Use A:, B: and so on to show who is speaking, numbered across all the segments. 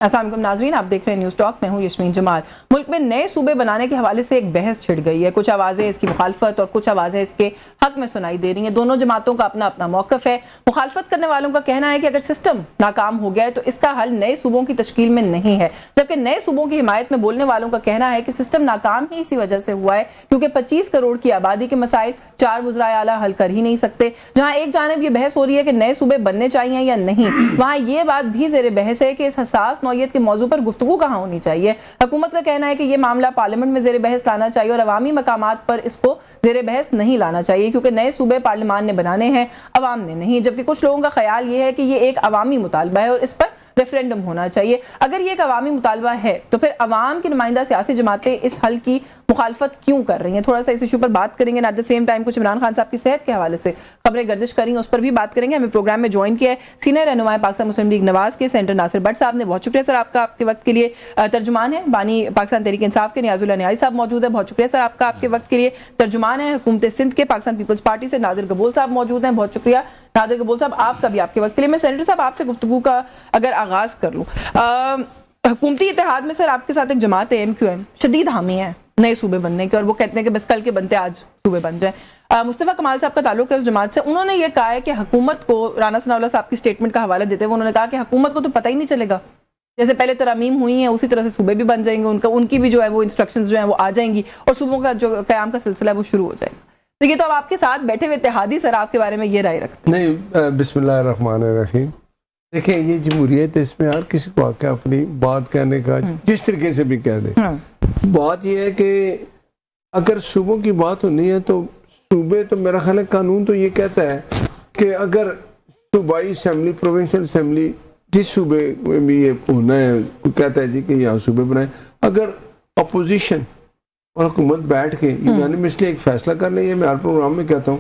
A: السلام علیکم ناظرین، آپ دیکھ رہے ہیں نیوز ٹاک، میں ہوں یاسمین جمال۔ ملک میں نئے صوبے بنانے کے حوالے سے ایک بحث چھڑ گئی ہے۔ کچھ آوازیں اس کی مخالفت اور کچھ آوازیں اس کے حق میں سنائی دے رہی ہیں۔ دونوں جماعتوں کا اپنا اپنا موقف ہے۔ مخالفت کرنے والوں کا کہنا ہے کہ اگر سسٹم ناکام ہو گیا ہے تو اس کا حل نئے صوبوں کی تشکیل میں نہیں ہے، جبکہ نئے صوبوں کی حمایت میں بولنے والوں کا کہنا ہے کہ سسٹم ناکام ہی اسی وجہ سے ہوا ہے کیونکہ 25 کروڑ کی آبادی کے مسائل 4 وزرائے اعلیٰ حل کر ہی نہیں سکتے۔ جہاں ایک جانب یہ بحث ہو رہی ہے کہ نئے صوبے بننے چاہیے یا نہیں، وہاں یہ بات بھی زیر بحث ہے کہ اس حساس نوعیت کے موضوع پر گفتگو کہاں ہونی چاہیے۔ حکومت کا کہنا ہے کہ یہ معاملہ پارلیمنٹ میں زیر بحث لانا چاہیے اور عوامی مقامات پر اس کو زیر بحث نہیں لانا چاہیے کیونکہ نئے صوبے پارلیمان نے بنانے ہیں، عوام نے نہیں، جبکہ کچھ لوگوں کا خیال یہ ہے کہ یہ ایک عوامی مطالبہ ہے اور اس پر ریفرینڈم ہونا چاہیے۔ اگر یہ ایک عوامی مطالبہ ہے تو پھر عوام کی نمائندہ سیاسی جماعتیں اس حل کی مخالفت کیوں کر رہی ہیں؟ تھوڑا سا اس ایشو پر بات کریں گے۔ ایٹ دا سیم ٹائم کچھ عمران خان صاحب کی صحت کے حوالے سے خبریں گردش کر رہی ہیں، اس پر بھی بات کریں گے۔ ہمیں پروگرام میں جوائن کیا ہے سینئر رہنما پاکستان مسلم لیگ نواز کے سینٹر ناصر بٹ صاحب نے۔ بہت شکریہ سر آپ کا، آپ کے وقت کے لیے۔ ترجمان ہیں بانی پاکستان تحریک انصاف کے نیاز اللہ نیازی صاحب موجود ہے، بہت شکریہ سر آپ کا، آپ کے وقت کے لیے۔ ترجمان ہیں حکومت سندھ کے پاکستان پیپلز پارٹی سے نادر قبول صاحب موجود ہیں، بہت شکریہ نادر قبول صاحب آپ کا بھی، آپ کے وقت کے لیے۔ میں سینیٹر صاحب آپ سے گفتگو کا اگر آغاز کر لوں، حکومتی اتحاد میں سر آپ کے ساتھ ایک جماعت ہے MQM، شدید حامی ہے نئے صوبے بننے کے اور وہ کہتے ہیں کہ بس کل کے بنتے آج صوبے بن جائیں۔ مصطفیٰ کمال صاحب کا تعلق ہے اس جماعت سے، انہوں نے یہ کہا ہے کہ حکومت کو، رانا ثناء اللہ صاحب کی سٹیٹمنٹ کا حوالہ دیتے ہوئے انہوں نے کہا کہ حکومت کو تو پتہ ہی نہیں چلے گا، جیسے پہلے ترامیم ہوئی ہیں اسی طرح سے صوبے بھی بن جائیں گے، ان کی بھی جو ہے وہ انسٹرکشنز جو ہیں وہ آ جائیں گی اور صوبوں کا جو قیام کا سلسلہ ہے وہ شروع ہو جائے گا۔ تو یہ تو اب آپ کے ساتھ بیٹھے ہوئے اتحادی سر آپ کے بارے میں یہ رائے رکھتے ہیں؟
B: نہیں، بسم اللہ الرحمن الرحیم۔ دیکھیں یہ جمہوریت ہے، اس میں ہر کسی کو آ کے اپنی بات کہنے کا جس طریقے سے بھی کہہ دے۔ بات یہ ہے کہ اگر صوبوں کی بات ہونی ہے تو صوبے تو میرا خیال ہے قانون تو یہ کہتا ہے کہ اگر صوبائی اسمبلی، پروونشل اسمبلی جس صوبے میں بھی یہ ہونا ہے، کہتا ہے جی کہ یہاں صوبے بنائیں، اگر اپوزیشن اور حکومت بیٹھ کے یونانیمسلی ایک فیصلہ کر لیں، یہ میں ہر پروگرام میں کہتا ہوں،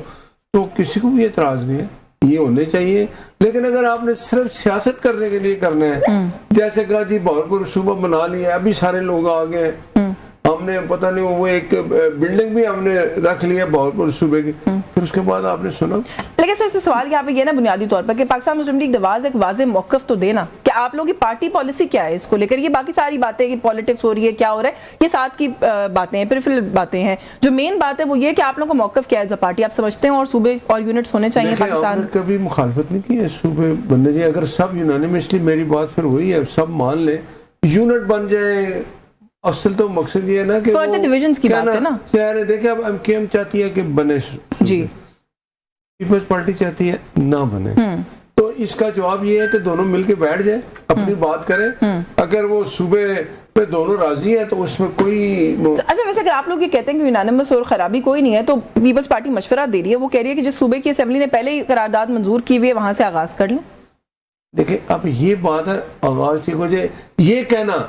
B: تو کسی کو بھی اعتراض نہیں ہے، یہ ہونے چاہیے۔ لیکن اگر آپ نے صرف سیاست کرنے کے لیے کرنا ہے، جیسے کہا جی بہاولپور صوبہ بنا لیا، ابھی سارے لوگ آ گئے ہیں، ہم نے پتہ نہیں وہ ایک بلڈنگ بھی ہم نے رکھ لی ہے بہاولپور صوبے کی، پھر اس کے بعد آپ نے سنا۔
A: لیکن سر اس میں سوال یہاں پہ یہ نا بنیادی طور پر کہ پاکستان مسلم لیگ نواز ایک واضح موقف تو دینا کہ آپ لوگوں کی پارٹی پالیسی کیا ہے اس کو لے کر۔ یہ باقی ساری باتیں کہ پالیٹکس ہو رہی ہے، کیا ہو رہا ہے، یہ ساتھ کی باتیں ہیں، پریفرل باتیں ہیں۔ جو مین بات ہے وہ یہ کہ آپ لوگوں کا موقف کیا ہے ایز اے پارٹی، آپ سمجھتے ہیں اور صوبے اور یونٹس ہونے چاہیے پاکستان؟
B: ہم نے کبھی مخالفت نہیں کی ہے صوبے بننے چاہیے، اگر سب یونانیمسلی، میری بات پھر وہی ہے، سب مان لیں، یونٹ بن جائے۔ اصل تو مقصد یہ ہے نا کہ
A: فردر ڈویژنز کی بات ہے نا۔
B: دیکھیں اب MQM چاہتی ہے کہ بنے،
A: جی
B: پیپلز پارٹی چاہتی ہے نہ بنے، تو اس کا جواب یہ ہے کہ دونوں مل کے بیٹھ جائیں، اپنی بات کریں۔ اگر وہ صوبے پہ دونوں راضی ہیں تو اس میں کوئی
A: اچھا، ویسے اگر آپ لوگ یہ کہتے ہیں کہ یونانیمس اور خرابی کوئی نہیں ہے تو پیپلز پارٹی مشورہ دے رہی ہے، وہ کہہ رہی ہے کہ جس صوبے کی اسمبلی نے پہلے ہی قرارداد منظور کی ہوئی ہے وہاں سے آغاز کر لیں۔
B: دیکھیں اب یہ بات ہے، آغاز ٹھیک ہو جائے، یہ کہنا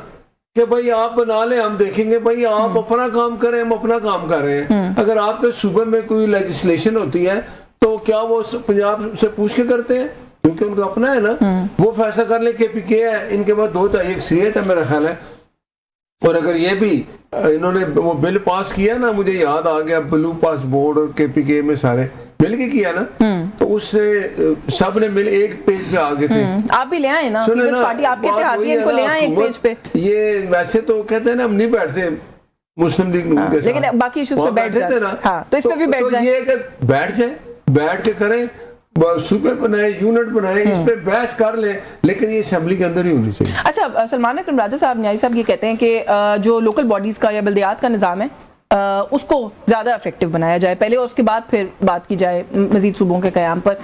B: کہ بھائی آپ بنا لیں ہم دیکھیں گے، بھائی آپ اپنا کام کریں، ہم اپنا کام کر رہے ہیں۔ اگر آپ کے صوبے میں کوئی لیجسلیشن ہوتی ہے تو کیا وہ پنجاب سے پوچھ کے کرتے ہیں؟ کیونکہ ان کا اپنا ہے نا، وہ فیصلہ کر لیں۔ KPK ہے، ان کے بعد 2 ایک سیٹ ہے میرا خیال ہے، اور اگر یہ بھی انہوں نے وہ بل پاس کیا نا، مجھے یاد آ گیا، بلو پاس بورڈ اور KPK میں سارے مل کے کیا نا، تو اس سے سب نے مل ایک پیج پہ آگے تھے۔
A: آپ بھی لے آئے نا، پیپلز پارٹی آپ کے اتحادی ہیں، ان کو لے آئیں ایک پیج پہ۔
B: یہ ویسے تو کہتے ہیں نا ہم نہیں بیٹھتے مسلم لیگ نون کے ساتھ،
A: لیکن باقی ایشوز پہ بیٹھ جاتے ہیں، ہاں تو اس پہ بھی بیٹھ جائیں۔
B: یہ کہ بیٹھ جائیں، بیٹھ کے کریں، صوبے بنائیں، یونٹ بنائیں، اس پہ بحث کر لیں، لیکن یہ اسمبلی کے اندر ہی ہونی چاہیے۔
A: اچھا، سلمان اکرم راجہ صاحب، نیازی صاحب یہ کہتے ہیں کہ جو لوکل باڈیز کا یا بلدیات کا نظام ہے اس کو زیادہ افیکٹو بنایا جائے پہلے، اور اس کے بعد پھر بات کی جائے مزید صوبوں کے قیام پر۔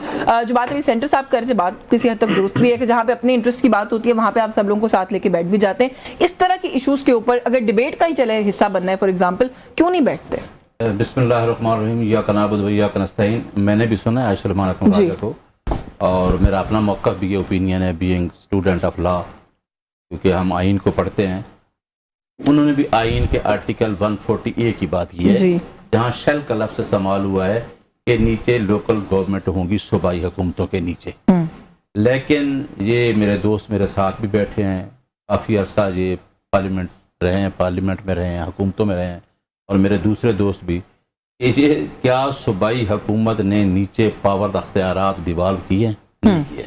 A: جو بات ابھی سینٹر صاحب کر رہے تھے، بات کسی حد تک درست بھی ہے کہ جہاں پہ اپنے انٹرسٹ کی بات ہوتی ہے وہاں پہ آپ سب لوگوں کو ساتھ لے کے بیٹھ بھی جاتے ہیں۔ اس طرح کی ایشوز کے اوپر اگر ڈیبیٹ کا ہی چلے حصہ بننا ہے فار ایگزامپل، کیوں نہیں بیٹھتے؟
C: بسم اللہ الرحمن الرحیم، ایاک نعبد و ایاک نستعین۔ میں نے بھی سنا ہے سلمان اکرم راجہ کو، اور میرا اپنا موقف بھی یہ اوپینین ہے، بینگ اسٹوڈنٹ آف لا، کیونکہ ہم آئین کو پڑھتے ہیں۔ انہوں نے بھی آئین کے آرٹیکل 140A کی بات کی ہے، جہاں شیل کا لفظ استعمال ہوا ہے کہ نیچے لوکل گورنمنٹ ہوں گی صوبائی حکومتوں کے نیچے۔ لیکن یہ میرے دوست میرے ساتھ بھی بیٹھے ہیں، کافی عرصہ یہ پارلیمنٹ رہے ہیں، پارلیمنٹ میں رہے ہیں، حکومتوں میں رہے ہیں، اور میرے دوسرے دوست بھی، یہ کیا صوبائی حکومت نے نیچے پاور اختیارات ڈیوالو کیے ہیں؟ نہیں کیے۔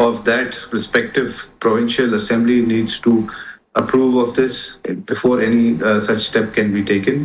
D: of that respective provincial assembly needs to approve of this before any such step can be taken.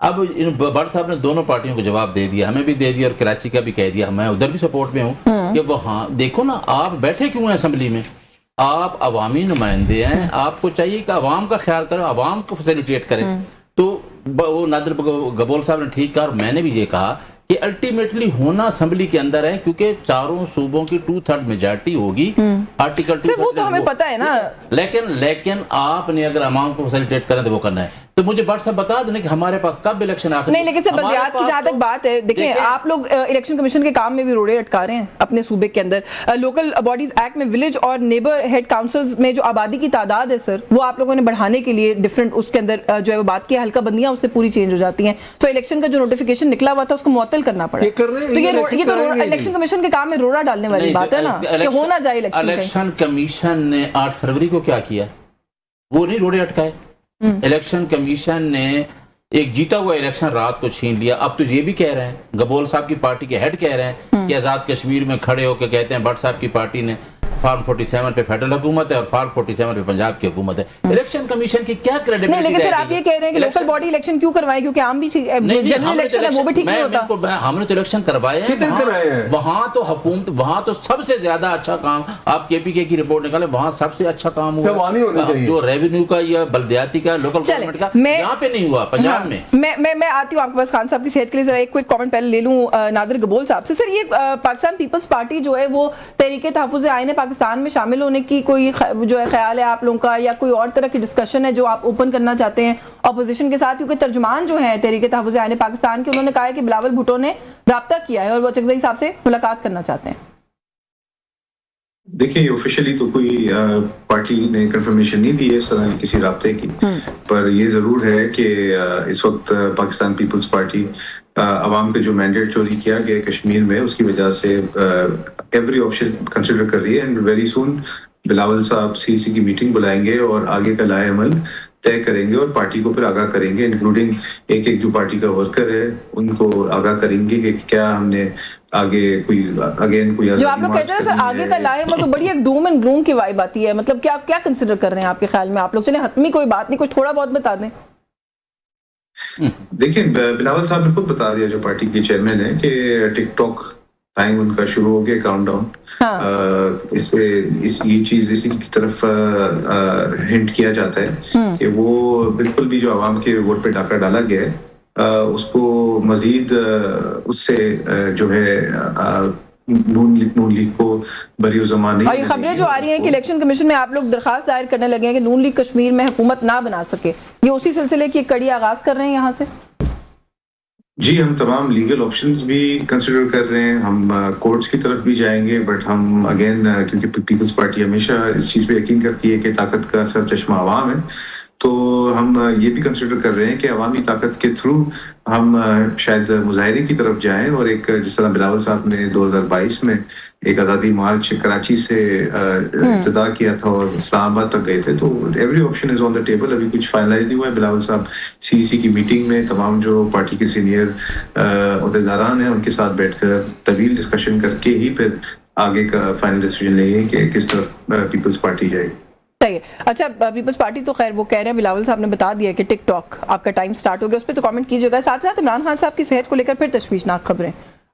C: اب بٹ صاحب نے دونوں پارٹیوں کو جواب دے دیا, ہمیں بھی دے دیا اور کراچی کا بھی کہہ دیا, میں ادھر بھی سپورٹ میں ہوں کہ وہاں دیکھو نا آپ بیٹھے کیوں ہیں اسمبلی میں, آپ عوامی نمائندے ہیں, آپ کو چاہیے کہ عوام کا خیال کریں, عوام کو فیسیلیٹیٹ کریں. تو وہ نادر گبول صاحب نے ٹھیک کہا, اور میں نے بھی یہ کہا کہ الٹیمیٹلی ہونا اسمبلی کے اندر ہے, کیونکہ چاروں صوبوں کی 2/3 میجارٹی ہوگی آرٹیکل 2.
A: وہ تو ہمیں پتا ہے نا,
C: لیکن آپ نے اگر عوام کو فیسیلیٹیٹ کرنا تو وہ کرنا ہے. تو مجھے بٹ صاحب بتا دیں کہ ہمارے پاس کب الیکشن آخر
A: نہیں, لیکن بلدیات کی جہاں تک بات ہے, دیکھیں آپ لوگ الیکشن کمیشن کے کام میں بھی روڑے اٹکا رہے ہیں اپنے صوبے کے اندر. لوکل باڈیز ایکٹ میں ولیج اور نیبر ہیڈ کاؤنسلز میں جو آبادی کی تعداد ہے سر, وہ آپ لوگوں نے بڑھانے کے لیے ڈفرینٹ اس کے اندر جو ہے وہ بات کی, حلقہ بندیاں اس سے پوری چینج ہو جاتی ہیں. تو الیکشن کا جو نوٹیفیکیشن نکلا ہوا تھا اس کو معطل کرنا پڑا. تو یہ تو الیکشن کمیشن کے کام میں روڑا ڈالنے والی بات ہے نا, کہ ہو نہ جائے الیکشن.
C: الیکشن کمیشن نے 8 فروری کو کیا کیا, وہ نہیں روڑے اٹکائے. الیکشن کمیشن نے ایک جیتا ہوا الیکشن رات کو چھین لیا. اب تو یہ بھی کہہ رہے ہیں, گبول صاحب کی پارٹی کے ہیڈ کہہ رہے ہیں کہ آزاد کشمیر میں کھڑے ہو کے کہتے ہیں بٹ صاحب کی پارٹی نے فارم 47 پہ فیڈرل حکومت ہے اور فارم 47 پہ پنجاب کی حکومت ہے. الیکشن کمیشن کی کیا کریڈیبلٹی
A: نہیں, لیکن پھر آپ یہ کہہ رہے ہیں کہ لوکل باڈی الیکشن کیوں کروائیں, کیونکہ عام بھی جنرل الیکشن ہے وہ بھی ٹھیک نہیں ہوتا.
C: ہم نے تو الیکشن کروائے ہیں, وہاں تو حکومت, وہاں تو سب سے زیادہ اچھا کام, آپ کے پی کے کی رپورٹ نکالے, وہاں سب سے اچھا کام ہوا جو ریونیو کا یا بلدیاتی کا لوکل گورنمنٹ کا, یہاں پہ نہیں ہوا پنجاب میں.
A: میں آتی ہوں آپ کے پاس خان صاحب کی صحت کے لیے, ذرا ایک کوئک کامنٹ پہلے لے لوں نادر گبول صاحب سے. سر یہ پاکستان پیپلز پارٹی جو ہے وہ تحریک تحفظ آئین پاکستان میں شامل ہونے کی کوئی جو ہے خیال ہے آپ لوگوں کا, یا کوئی اور طرح کی ڈسکشن ہے جو آپ اوپن کرنا چاہتے ہیں اپوزیشن کے ساتھ, کیونکہ ترجمان جو ہیں تحریک تحفظ آئین پاکستان کے, انہوں نے کہا ہے کہ بلاول بھٹو نے رابطہ کیا ہے اور وہ چکزئی صاحب سے ملاقات کرنا چاہتے ہیں.
D: دیکھیں آفیشیلی تو کوئی پارٹی نے کنفرمیشن نہیں دی ہے اس طرح کسی رابطے کی, پر یہ ضرور ہے کہ اس وقت پاکستان پیپلز پارٹی عوام کا جو مینڈیٹ چوری کیا گیا کشمیر میں, اس کی وجہ سے ایوری آپشن کنسیڈر کر رہی ہے. اینڈ ویری سون بلاول صاحب سی سی کی میٹنگ بلائیں گے اور آگے کا لائے عمل طے کریں گے اور پارٹی کو پھر آگاہ کریں گے, انکلوڈنگ ایک جو پارٹی کا ورکر ہے ان کو آگاہ کریں گے کہ کیا ہم نے آگے کوئی اگین کوئی
A: جو آپ لوگ کہتے ہیں سر آگے کا لائے عمل, تو بڑی ایک ڈوم اینڈ گلوم کی وائب آتی ہے. مطلب کیا کنسیڈر کر رہے ہیں آپ کے خیال میں آپ لوگ؟ چلیں حتمی کوئی بات نہیں, کچھ تھوڑا بہت بتا دیں.
D: دیکھیں بلاول صاحب نے خود بتا دیا جو پارٹی کے چیئرمین ہیں کہ ٹک ٹاک ٹائم ان کا شروع ہو گیا, کاؤنٹ ڈاؤن. اس سے یہ چیز اسی کی طرف ہنٹ کیا جاتا ہے کہ وہ بالکل بھی جو عوام کے ووٹ پہ ڈاکہ ڈالا گیا ہے اس کو مزید اس سے جو ہے نون لیگ کو بری زمان نہیں.
A: اور یہ خبریں جو آ رہی ہیں کہ الیکشن کمیشن میں آپ لوگ درخواست دائر کرنے لگے ہیں کہ نون لیگ کشمیر میں حکومت نہ بنا سکے, یہ اسی سلسلے کی ایک کڑی آغاز کر رہے ہیں یہاں سے؟
D: جی, ہم تمام لیگل آپشنز بھی کنسیڈر کر رہے ہیں, ہم کورٹس کی طرف بھی جائیں گے, بٹ ہم اگین کیونکہ پیپلز پارٹی ہمیشہ اس چیز پہ یقین کرتی ہے کہ طاقت کا سر چشمہ عوام ہے, تو ہم یہ بھی کنسیڈر کر رہے ہیں کہ عوامی طاقت کے تھرو ہم شاید مظاہرے کی طرف جائیں, اور ایک جس طرح بلاول صاحب نے 2022 میں ایک آزادی مارچ کراچی سے ابتدا کیا تھا اور اسلام آباد تک گئے تھے, تو every option is on the table. ابھی کچھ فائنلائز نہیں ہوا ہے. بلاول صاحب سی سی کی میٹنگ میں تمام جو پارٹی کے سینئر عہدیداران ہیں ان کے ساتھ بیٹھ کر طویل ڈسکشن کر کے ہی پھر آگے کا فائنل ڈیسیژن لیں گے کہ کس طرف پیپلز پارٹی جائے گی.
A: صحیح. اچھا, پیپلز پارٹی تو خیر وہ کہہ رہے ہیں, بلاول صاحب نے بتا دیا کہ ٹک ٹاک آپ کا ٹائم سٹارٹ ہو گیا, اس پہ تو کامنٹ کیجیے گا. ساتھ ساتھ عمران خان صاحب کی صحت کو لے کر پھر تشویشناک خبریں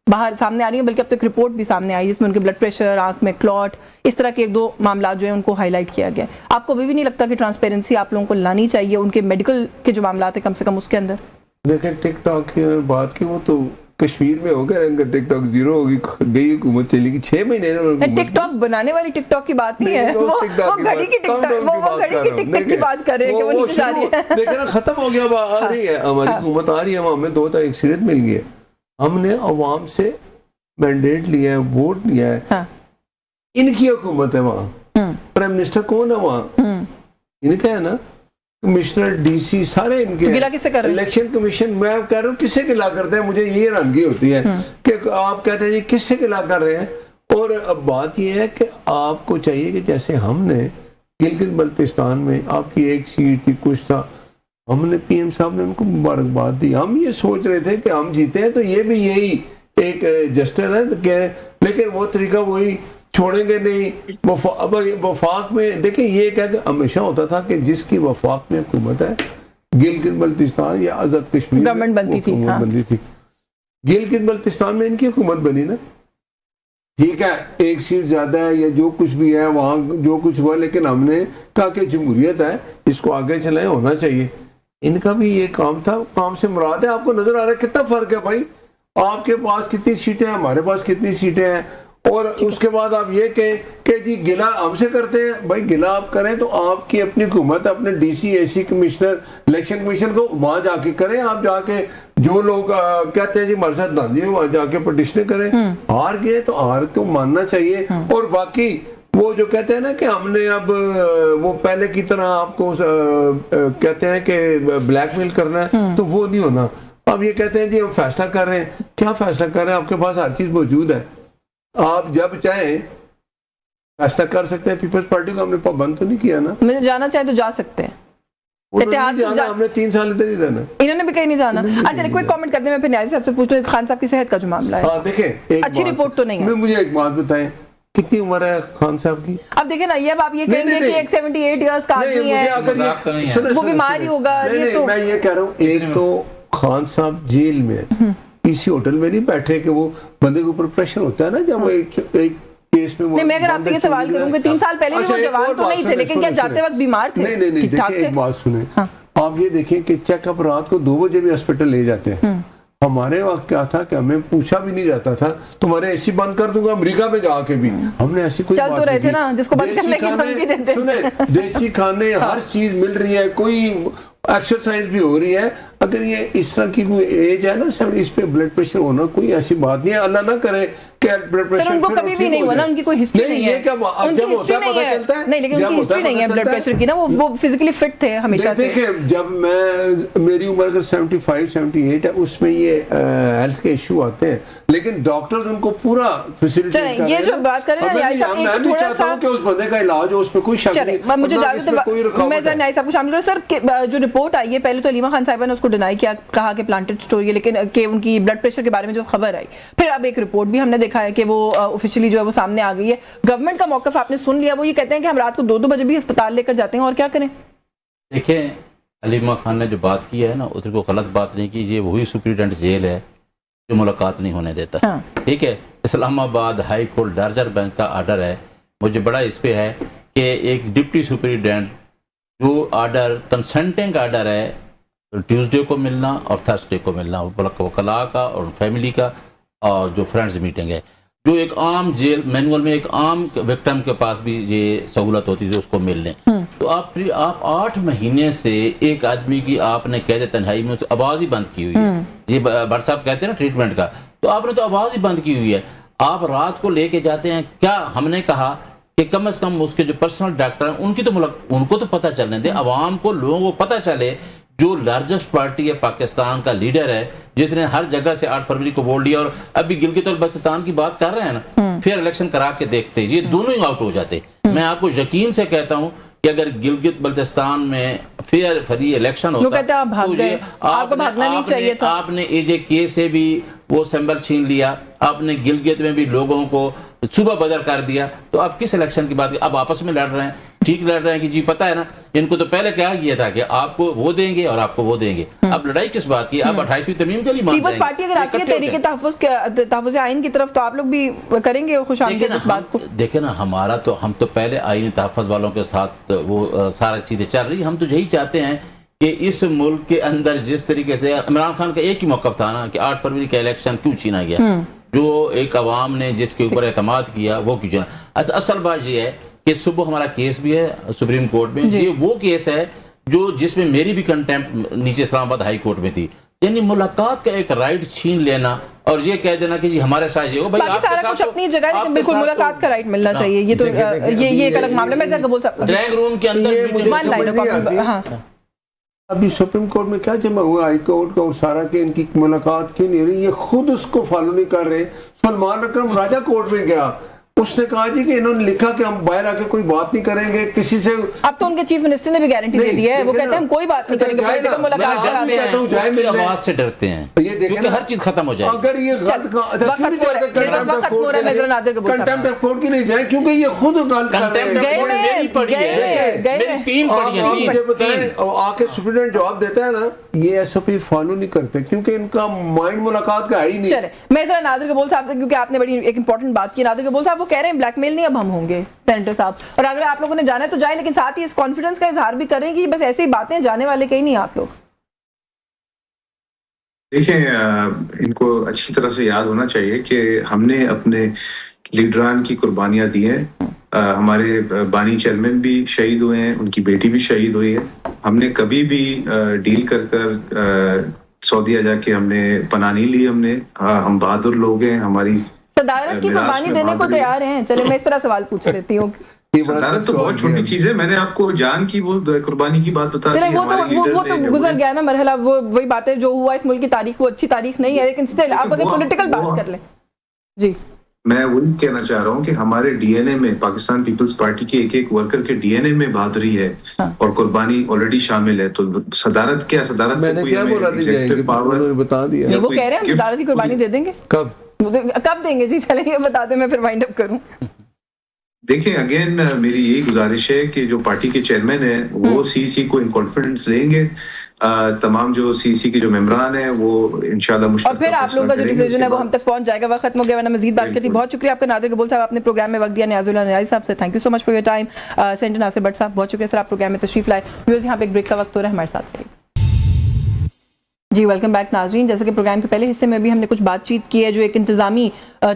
A: باہر سامنے آ رہی ہیں, بلکہ اب تک رپورٹ بھی سامنے آئی جس میں ان کے بلڈ پریشر, آنکھ میں کلاٹ, اس طرح کے 1-2 معاملات جو ہیں ان کو ہائی لائٹ کیا گیا. آپ کو ابھی بھی نہیں لگتا کہ ٹرانسپیرنسی آپ لوگوں کو لانی چاہیے ان کے میڈیکل کے جو معاملات ہیں کم سے کم اس کے اندر؟
B: دیکھیں ٹک ٹاک کی بات کی, وہ تو کشمیر میں ہو گیا, ان کا ٹک ٹاک زیرو ہوگی, گئی حکومت چلی گئی 6 مہینے.
A: ٹک ٹاک بنانے والی ٹک ٹاک کی بات نہیں ہے, وہ گھڑی کی ٹک ٹاک, وہ گھڑی کی ٹک ٹاک کی بات کر رہے ہیں کہ وہ نیچے جا رہی ہے.
B: دیکھیں نا ختم ہو گیا, آ رہی ہے ہماری حکومت, آ رہی ہے, ہمیں 2 تا اکثریت مل گئی ہے, ہم نے عوام سے مینڈیٹ لیا ہے, ووٹ لیا ہے, ان کی حکومت ہے وہاں, پرائم منسٹر کون ہے وہاں, انہیں کیا ہے نا, کمشنر ڈی سی سارے ان کے.
A: گلا کس سے کر رہے ہیں؟ الیکشن
B: کمیشن میں کہہ رہا ہوں کس سے گلا کرتے ہیں, مجھے یہ حیرانگی ہوتی ہے کہ آپ کہتے ہیں جی کس سے گلا کر رہے ہیں. اور اب بات یہ ہے کہ آپ کو چاہیے کہ جیسے ہم نے گلگت بلتستان میں آپ کی ایک سیٹ تھی, کچھ تھا, ہم نے پی ایم صاحب نے ان کو مبارکباد دی, ہم یہ سوچ رہے تھے کہ ہم جیتے ہیں تو یہ بھی یہی ایک جسٹر ہے, لیکن وہ طریقہ وہی چھوڑیں گے نہیں. وفاق میں دیکھیں یہ کہ ہمیشہ ہوتا تھا کہ جس کی وفاق میں حکومت ہے گلگت بلتستان یا آزاد کشمیر
A: گورنمنٹ بنتی تھی،
B: حکومت
A: ہاں۔
B: بنتی تھی. گلگت بلتستان میں ان کی حکومت بنی نا، ٹھیک ہے ایک سیٹ زیادہ ہے یا جو کچھ بھی ہے وہاں جو کچھ ہوا، لیکن ہم نے کہا کہ جمہوریت ہے اس کو آگے چلائیں، ہونا چاہیے. ان کا بھی یہ کام تھا. کام سے مراد ہے آپ کو نظر آ رہا ہے کتنا فرق ہے بھائی، آپ کے پاس کتنی سیٹیں ہیں، ہمارے پاس کتنی سیٹیں ہیں. اور اس کے بعد آپ یہ کہیں کہ جی گلا ہم سے کرتے ہیں. بھائی گلا آپ کریں تو آپ کی اپنی حکومت اپنے ڈی سی اے سی کمشنر الیکشن کمیشن کو وہاں جا کے کریں. آپ جا کے جو لوگ کہتے ہیں جی ہمارے ساتھ دھاندلی ہے وہاں جا کے پٹیشنیں کریں. ہار گئے تو ہار کو ماننا چاہیے. اور باقی وہ جو کہتے ہیں نا کہ ہم نے اب وہ پہلے کی طرح آپ کو کہتے ہیں کہ بلیک میل کرنا ہے تو وہ نہیں ہونا. اب یہ کہتے ہیں جی ہم فیصلہ کر رہے ہیں. کیا فیصلہ کر رہے ہیں؟ آپ کے پاس ہر چیز موجود ہے، آپ جب چاہیں فیصلہ کر سکتے ہیں. پیپلز پارٹی کو ہم نے پابند تو نہیں کیا نا،
A: مجھے جانا چاہے تو جا سکتے ہیں. اتحاد سے
B: ہم نے 3 سال ادھر ہی رہنا.
A: انہوں نے بھی کہیں نہیں جانا. اچھا کوئی کامنٹ کرتے ہیں، میں پھر نیازی صاحب سے پوچھ لوں خان صاحب کی صحت کا جو معاملہ ہے.
B: ہاں دیکھیں
A: اچھی رپورٹ تو نہیں ہے.
B: مجھے ایک بات بتائیں، کتنی عمر ہے خان صاحب کی؟
A: اب دیکھیں نا، یہ اب آپ یہ کہیں گے کہ ایک 78 ایئرس کا آدمی ہے، وہ بیمار ہی ہوگا.
B: میں یہ کہہ رہا ہوں، ایک تو خان صاحب جیل میں کسی ہوٹل میں نہیں بیٹھے کہ وہ بندے کے اوپر پریشر ہوتا ہے نا جب وہ ایک کیس میں.
A: نہیں، میں اگر آپ سے یہ سوال کروں کہ 3 سال پہلے بھی وہ جوان تو نہیں تھے، لیکن کیا جاتے وقت بیمار تھے؟
B: نہیں دیکھیں ایک بات سنیں، آپ یہ دیکھیں کہ چیک اپ رات کو 2 بجے بھی ہاسپٹل لے جاتے ہیں. ہمارے وقت کیا تھا کہ ہمیں پوچھا بھی نہیں جاتا تھا تمہارے اے سی بند کر دوں گا امریکہ میں جا کے بھی. ہم نے ایسی کوئی
A: چل تو رہے تھے نا جس کو بند کرنے کی دھمکی دیتے.
B: سنیں دیسی کھانے ہر چیز مل رہی ہے، کوئی ایکسرسائز بھی ہو رہی ہے. اگر یہ اس طرح کی کوئی ایج ہے نا سر، اس پہ بلڈ پریشر ہونا کوئی ایسی بات نہیں ہے. اللہ نہ کرے کہ بلڈ پریشر
A: ان کو کبھی بھی نہیں ہوا نا، ان کی کوئی ہسٹری نہیں ہے. ان کی ہسٹری نہیں ہے. نہیں لیکن ان کی ہسٹری نہیں ہے بلڈ پریشر کی نا، وہ فزیکلی فٹ تھے ہمیشہ سے.
B: دیکھیں جب میری عمر اگر 75 78 ہے اس میں یہ ہیلتھ کے ایشو آتے ہیں، لیکن ڈاکٹرز ان کو پورا فیسلٹی کر رہے ہیں.
A: یہ جو بات کر رہے ہیں نیاز صاحب،
B: میں بھی چاہتا ہوں کہ اس بندے کا علاج ہو، اس پہ کوئی شک نہیں.
A: مجھے میں نیاز صاحب کو شامل کروں. سر جو رپورٹ آئی ہے، پہلے تو علیمہ خان صاحبہ نے اس کو ڈینائی کیا، کہا کہ پلانٹڈ اسٹوری ہے، لیکن کہ ان کی بلڈ پریشر کے بارے میں جو خبر آئی، پھر اب ایک رپورٹ بھی ہم نے دیکھا ہے کہ وہ آفیشلی جو ہے وہ سامنے آ گئی ہے. گورنمنٹ کا موقف آپ نے سن لیا، وہ یہ کہتے ہیں کہ ہم رات کو 2 بجے بھی ہسپتال لے کر جاتے ہیں، اور کیا کریں؟
C: دیکھیں علیمہ خان نے جو بات کی ہے نا، اس کو غلط بات نہیں کی. یہ وہی سپریڈنٹ جیل ہے جو ملاقات نہیں ہونے دیتا. ٹھیک ہے، اسلام آباد ہائی کورٹ ڈارجر بینچ کا آرڈر ہے. مجھے بڑا اس پہ ہے کہ ایک ڈپٹی سپریڈنٹ جو آرڈر کنسنٹنگ آرڈر ہے، ٹیوزڈے کو ملنا اور تھرسڈے کو ملنا، وکلاء کا اور فیملی کا، اور جو فرینڈز میٹنگ ہے، جو ایک عام جیل مینول میں ایک عام وکٹم کے پاس بھی یہ سہولت ہوتی تھی اس کو مل لیں. تو آپ 8 مہینے سے ایک آدمی کی آپ نے قید تنہائی میں آواز ہی بند کی ہوئی ہے. یہ بٹ صاحب کہتے ہیں نا ٹریٹمنٹ کا، تو آپ نے تو آواز ہی بند کی ہوئی ہے. آپ رات کو لے کے جاتے ہیں. کیا ہم نے کہا کہ کم از کم اس کے جو پرسنل ڈاکٹر ہیں ان کی تو ان کو تو پتہ چلنے دیں، عوام کو، لوگوں کو پتہ چلے. جو لارجسٹ پارٹی ہے پاکستان کا لیڈر ہے، جس نے ہر جگہ سے 8 فروری کو ووٹ دیا، اور ابھی گلگت اور بلتستان کی بات کر رہے ہیں نا، پھر الیکشن کرا کے دیکھتے یہ دونوں ہی آؤٹ ہو جاتے. میں آپ کو یقین سے کہتا ہوں کہ اگر گلگت بلتستان میں فیئر فری الیکشن ہوتا تو آپ نے اے جے کے سے بھی وہ سمبل چھین لیا، آپ نے گلگت میں بھی لوگوں کو صبح بدر کر دیا، تو آپ کس الیکشن کی بات؟ اب آپس میں لڑ رہے ہیں، ٹھیک لڑ رہے ہیں کہ جی پتہ ہے نا ان کو تو پہلے کیا کیا تھا کہ آپ کو وہ دیں گے اور آپ کو وہ دیں گے. اب لڑائی کس بات کی؟ اب 28ویں ترمیم کے لیے مان جائیں گے.
A: پیپلز پارٹی اگر آتی ہے تحریک تحفظ آئین کی طرف، تو آپ لوگ بھی کریں گے خوش آمدید اس بات کو؟
C: دیکھیں نا، ہمارا تو ہم تو پہلے آئین تحفظ والوں کے ساتھ وہ سارا چیزیں چل رہی. ہم تو یہی چاہتے ہیں کہ اس ملک کے اندر جس طریقے سے عمران خان کا ایک ہی موقف تھا نا کہ 8 فروری کا الیکشن کیوں چھینا گیا، جو ایک عوام نے جس کے اوپر اعتماد کیا وہ کیوں چھینا. اصل بات یہ ہے کہ صبح ہمارا کیس بھی ہے سپریم کورٹ میں. یہ وہ کیس ہے جو جس میں میری بھی کنٹیمپٹ نیچے اسلام آباد ہائی کورٹ میں تھی. یعنی ملاقات کا ایک رائٹ چھین لینا اور یہ کہہ دینا کہ جی ہمارے ساتھ یہ ہو.
A: باقی سارا کچھ اپنی جگہ ہے، لیکن بالکل ملاقات کا رائٹ ملنا چاہیے. یہ تو یہ ایک الگ معاملہ. میں ذرا بول سکتا
C: ڈرائنگ روم کے اندر
B: ابھی سپریم کورٹ میں کیا جمع ہوا ہائی کورٹ کا اور سارا کہ ان کی ملاقات کیوں نہیں رہی؟ یہ خود اس کو فالو نہیں کر رہے. سلمان اکرم راجہ کورٹ میں گیا، اس نے کہا جی کہ انہوں نے لکھا کہ ہم باہر آ کے کوئی بات نہیں کریں گے کسی سے.
A: اب تو ان کے چیف منسٹر نے بھی گارنٹی دے دی ہے, وہ کہتے ہیں ہم کوئی بات نہیں کریں گے, پولیٹیکل ملاقات کرا دیں.
C: آواز سے ڈرتے ہیں کیونکہ ہر چیز ختم ہو جائے.
B: اگر یہ غلط کنٹمپٹ آف کورٹ کی نہیں جائیں کیونکہ یہ خود غلط کر رہے ہیں. آ کے سپرنٹینڈنٹ جواب دیتا ہے نا, یہ ایس او پی فالو نہیں کرتے کیونکہ ان کا مائنڈ ملاقات کا ہے ہی نہیں.
A: چلے میں ذرا نادر قبول صاحب سے, کیونکہ آپ نے بڑی ایک امپورٹنٹ بات کی. نادر قبول صاحب وہ کہہ رہے ہیں بلیک میل نہیں اب ہم ہوں گے سینیٹر صاحب, اور اگر آپ لوگوں نے جانا ہے تو جائیں, لیکن ساتھ ہی اس کانفیڈنس کا اظہار بھی کریں کہ بس ایسی ہی باتیں, جانے والے کہیں نہیں آپ لوگ.
D: دیکھیں ان کو اچھی طرح سے یاد ہونا چاہیے کہ ہم نے اپنے لیڈران کی قربانیاں دی ہیں. ہمارے بانی چیئرمین بھی شہید ہوئے ہیں, ان کی بیٹی بھی شہید ہوئی ہے. ہم نے کبھی بھی ڈیل کر سعودیہ جا کے ہم نے پناہ نہیں لی. ہم بہادر لوگ ہیں, ہماری
A: صدارت کی قربانی دینے کو تیار ہیں. چلے میں اس طرح سوال پوچھ لیتی ہوں.
D: صدارت تو بہت چھوٹی چیز ہے, میں نے آپ کو جان کی وہ قربانی کی بات بتا دی.
A: وہ تو گزر گیا نا مرحلہ, وہی باتیں جو ہوا اس ملک کی تاریخ وہ اچھی تاریخ نہیں ہے, لیکن اسٹل آپ اگر پولیٹیکل بات کر لیں. جی
D: میں وہی کہنا چاہ رہا ہوں کہ ہمارے ڈی این اے میں, پاکستان پیپلز پارٹی کے ایک ایک ورکر کے ڈی این اے میں بہادری ہے اور قربانی آلریڈی شامل ہے. تو صدارت کیا, صدارت سے کوئی ہمیں پاور
B: بتا دیا,
A: وہ کہہ رہے ہیں صدارت کی قربانی دے دیں گے. کب دیں گے جی؟ چلیں یہ بتا دیں, میں پھر وائنڈ اپ کروں.
D: دیکھیں اگین میری یہی گزارش ہے کہ جو پارٹی کے چیئرمین ہیں وہ سی سی کو ان کانفیڈنس دیں گے. تمام جو سی سی کے جو ممبران ہیں وہ انشاءاللہ مشترکہ,
A: اور پھر آپ لوگوں کا جو ڈیسیجن ہے وہ ہم تک پہنچ جائے گا. وقت ختم ہو گیا, ورنہ مزید بات کرتی. بہت شکریہ آپ کا نادر قبول صاحب, آپ نے پروگرام میں وقت دیا. نیاز اللہ نیازی صاحب سے thank you so much for your time. Centre Nasir but صاحب بہت شکریہ سر, آپ پروگرام میں تشریف لائے. ویورز یہاں پہ ایک بریک کا وقت ہو رہا ہے, ہمارے ساتھ رہیے. جی ویلکم بیک ناظرین. جیسے کہ پروگرام کے پہلے حصے میں بھی ہم نے کچھ بات چیت کی ہے جو ایک انتظامی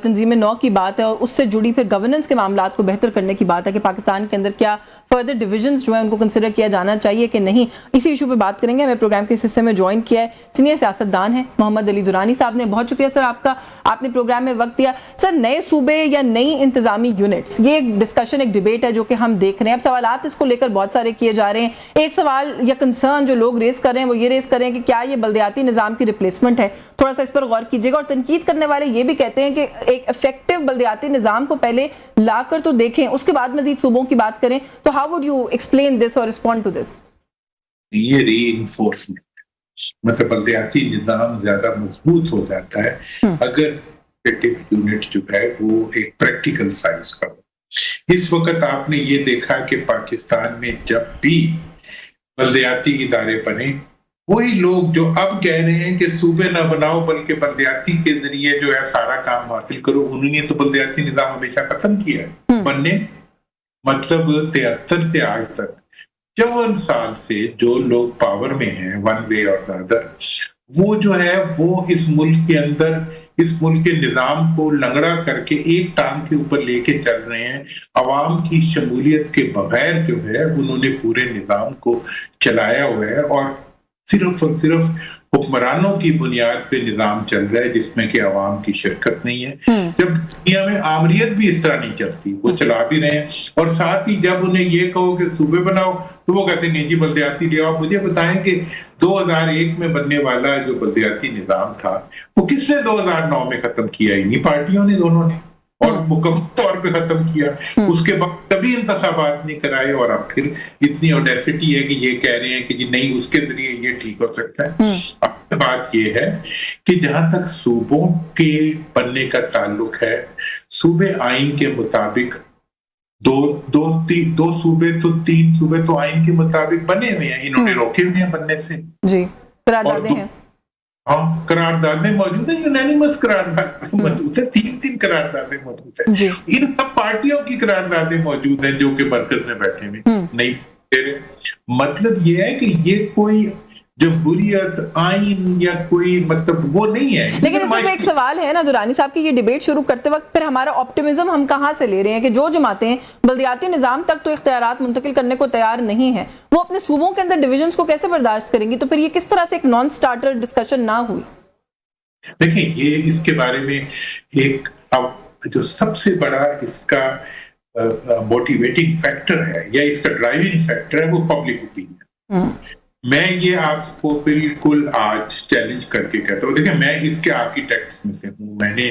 A: تنظیم نو کی بات ہے, اور اس سے جڑی پھر گورننس کے معاملات کو بہتر کرنے کی بات ہے کہ پاکستان کے اندر کیا فردر ڈویژنز جو ہیں ان کو کنسیڈر کیا جانا چاہیے کہ نہیں. اسی ایشو پہ بات کریں گے. ہمیں پروگرام کے اس حصے میں جوائن کیا ہے سینئر سیاستدان ہیں محمد علی درانی صاحب نے. بہت شکریہ سر آپ کا, آپ نے پروگرام میں وقت دیا. سر نئے صوبے یا نئی انتظامی یونٹس, یہ ایک ڈسکشن, ایک ڈیبیٹ ہے جو کہ ہم دیکھ رہے ہیں. اب سوالات اس کو لے کر بہت سارے کیے جا رہے ہیں. ایک سوال یا کنسرن جو لوگ ریز کر رہے ہیں وہ یہ ریز کر رہے ہیں کہ کیا یہ بلدیاتی نظام کی ریپلیسمنٹ ہے. تھوڑا سا اس پر غور کیجیے گا. اور تنقید کرنے والے یہ بھی کہتے ہیں کہ ایک افیکٹو بلدیاتی نظام کو پہلے لا کر تو دیکھیں, اس کے بعد مزید صوبوں کی بات کریں. تو how would you explain this اور ریسپونڈ ٹو دس؟
E: یہ ری انفورسمنٹ مطلب بلدیاتی نظام زیادہ مضبوط ہو جاتا ہے اگر یونٹ جو ہے وہ ایک پریکٹیکل سائنس کا ہو. اس وقت آپ نے یہ دیکھا کہ پاکستان میں جب بھی بلدیاتی ادارے بنے, وہی لوگ جو اب کہہ رہے ہیں کہ صوبے نہ بناؤ بلکہ بلدیاتی کے ذریعے جو ہے سارا کام حاصل کرو, انہوں نے تو بلدیاتی نظام ہمیشہ ختم کیا ہے بننے. مطلب 73 سے آج تک 54 سال سے جو لوگ پاور میں ہیں ون وے اور زیادہ, وہ جو ہے وہ اس ملک کے اندر اس ملک کے نظام کو لنگڑا کر کے ایک ٹانگ کے اوپر لے کے چل رہے ہیں. عوام کی شمولیت کے بغیر جو ہے انہوں نے پورے نظام کو چلایا ہوا ہے, اور صرف اور صرف حکمرانوں کی بنیاد پہ نظام چل رہا ہے جس میں کہ عوام کی شرکت نہیں ہے. جب دنیا میں آمریت بھی اس طرح نہیں چلتی, وہ چلا بھی رہے ہیں, اور ساتھ ہی جب انہیں یہ کہو کہ صوبے بناؤ تو وہ کہتے ہیں نہیں جی بلدیاتی لے آؤ. مجھے بتائیں کہ 2001 میں بننے والا جو بلدیاتی نظام تھا وہ کس نے 2009 میں ختم کیا؟ ہی نہیں, پارٹیوں نے, دونوں نے, اور مکمل طور پہ ختم کیا. اس کے بعد کبھی انتخابات نہیں کرائے, اور اب پھر اتنی اوڈیسٹی ہے کہ یہ کہہ رہے ہیں کہ جی نہیں اس کے ذریعے یہ ٹھیک ہو سکتا ہے. اب بات یہ ہے کہ جہاں تک صوبوں کے بننے کا تعلق ہے, صوبے آئین کے مطابق دو صوبے تو 3 صوبے تو آئین کے مطابق بنے ہوئے ہیں, انہوں نے روکے ہوئے ہیں بننے سے.
A: جی قراردادیں ہیں,
E: ہاں قراردادیں موجود ہیں, یونینیمس قرارداد موجود ہے, 3 قراردادیں موجود ہیں. ان سب پارٹیوں کی قراردادیں موجود ہیں جو کہ مرکز میں بیٹھے ہوئے نہیں. مطلب یہ ہے کہ یہ کوئی جمہوریت آئین یا کوئی مطلب وہ نہیں ہے.
A: لیکن اس میں ایک سوال ہے نا درانی صاحب کی, یہ ڈیبیٹ شروع کرتے وقت پھر ہمارا آپٹیمزم ہم کہاں سے لے رہے ہیں کہ جو جماعتیں بلدیاتی نظام تک تو اختیارات منتقل کرنے کو تیار نہیں ہیں, وہ اپنے صوبوں کے اندر ڈویژنز کو کیسے برداشت کریں گی؟ تو پھر یہ کس طرح سے ایک نان سٹارٹر ڈسکشن نہ ہوئی؟
E: دیکھیں یہ اس کے بارے میں ایک جو سب سے بڑا اس کا موٹیویٹنگ فیکٹر ہے یا اس کا ڈرائیونگ فیکٹر ہے وہ پبلک اوپینین. میں یہ آپ کو بالکل آج چیلنج کر کے کہتا ہوں, دیکھیں میں اس کے آرکیٹیکٹس میں سے ہوں. میں نے